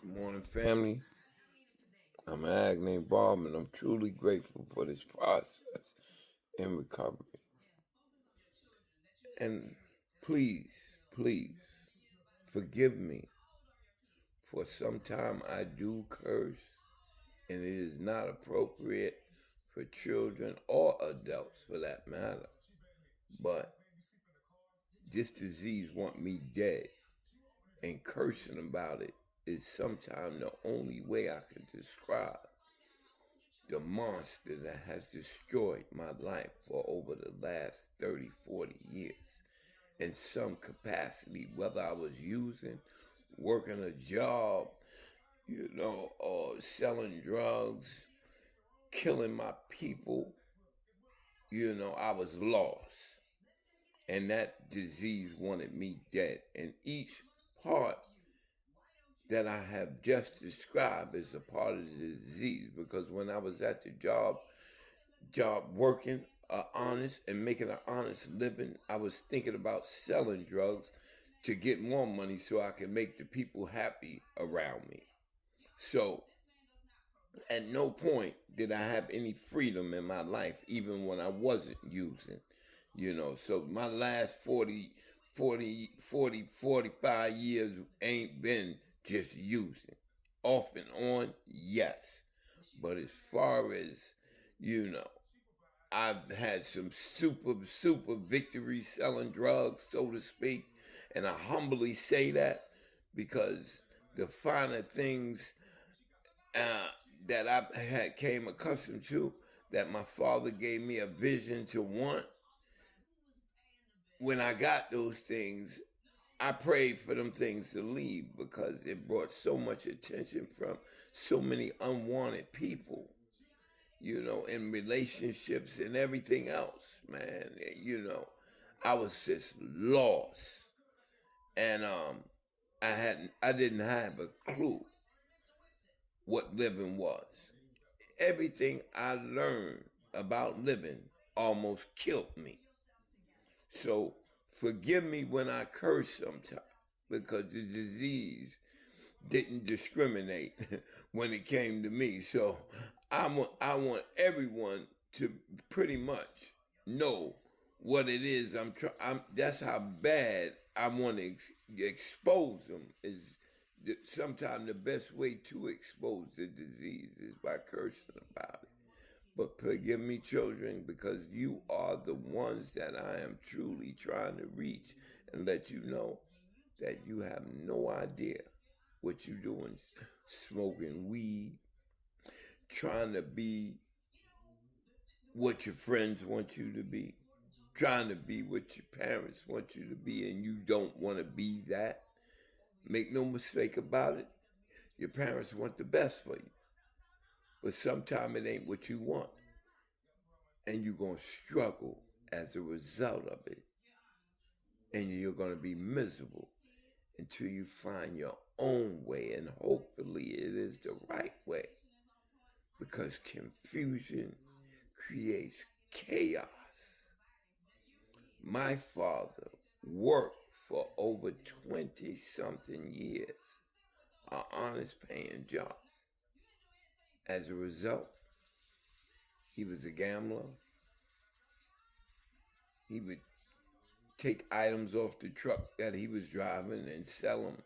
Good morning, family. I'm Ag named Bob, and I'm truly grateful for this process in recovery. And please, please forgive me for sometime I do curse, and it is not appropriate for children or adults for that matter. But this disease want me dead, and cursing about it is sometimes the only way I can describe the monster that has destroyed my life for over the last 30, 40 years in some capacity, whether I was using, working a job, or selling drugs, killing my people, I was lost. And that disease wanted me dead. And each part that I have just described is a part of the disease, because when I was at the job working honest and making an honest living, I was thinking about selling drugs to get more money so I could make the people happy around me. So at no point did I have any freedom in my life, even when I wasn't using, So my last 45 years ain't been just using. Off and on, yes. But as far as, you know, I've had some super victories selling drugs, so to speak. And I humbly say that because the finer things uh, that I had came accustomed to, that my father gave me a vision to want, when I got those things, I prayed for them things to leave because it brought so much attention from so many unwanted people, in relationships and everything else, man. I was just lost. And I didn't have a clue what living was. Everything I learned about living almost killed me. So forgive me when I curse sometimes, because the disease didn't discriminate when it came to me. So I want everyone to pretty much know what it is. That's how bad I want to expose them. Is sometimes the best way to expose the disease is by cursing about it. But forgive me, children, because you are the ones that I am truly trying to reach and let you know that you have no idea what you're doing, smoking weed, trying to be what your friends want you to be, trying to be what your parents want you to be, and you don't want to be that. Make no mistake about it, your parents want the best for you, but sometimes it ain't what you want, and you're going to struggle as a result of it, and you're going to be miserable until you find your own way, and hopefully it is the right way, because confusion creates chaos. My father worked for over 20 something years, an honest paying job. As a result, he was a gambler. He would take items off the truck that he was driving and sell them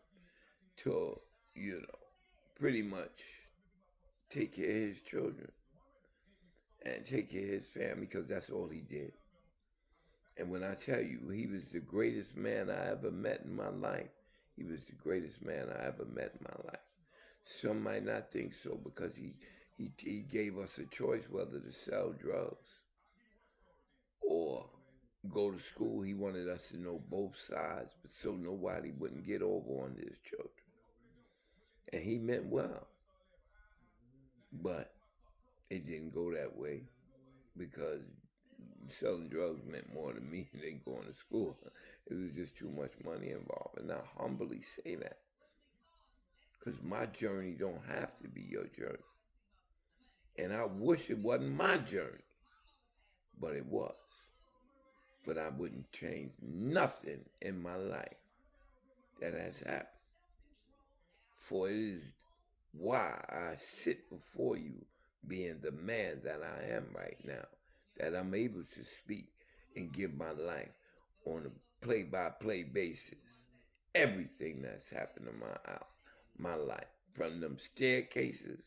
to, pretty much take care of his children and take care of his family, because that's all he did. And when I tell you he was the greatest man I ever met in my life, he was the greatest man I ever met in my life. Some might not think so, because he gave us a choice whether to sell drugs or go to school. He wanted us to know both sides, but so nobody wouldn't get over on his children. And he meant well. But it didn't go that way, because selling drugs meant more to me than going to school. It was just too much money involved. And I humbly say that, because my journey don't have to be your journey. And I wish it wasn't my journey, but it was. But I wouldn't change nothing in my life that has happened. For it is why I sit before you being the man that I am right now, that I'm able to speak and give my life on a play by play basis. Everything that's happened in my life, from them staircases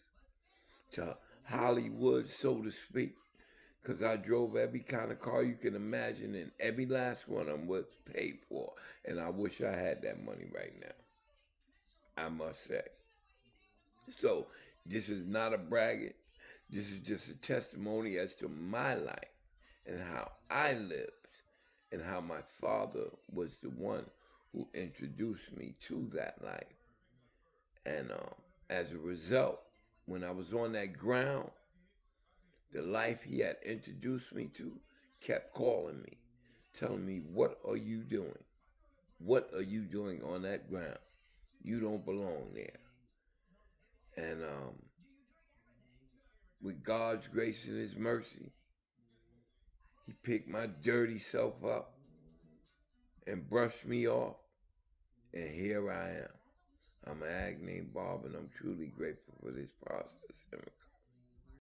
to Hollywood, so to speak, because I drove every kind of car you can imagine, and every last one of them was paid for. And I wish I had that money right now, I must say. So this is not a bragging. This is just a testimony as to my life and how I lived and how my father was the one who introduced me to that life. And as a result, when I was on that ground, the life he had introduced me to kept calling me, telling me, "What are you doing? What are you doing on that ground? You don't belong there." And with God's grace and His mercy, He picked my dirty self up and brushed me off. And here I am. I'm an ag named Bob, and I'm truly grateful for this process.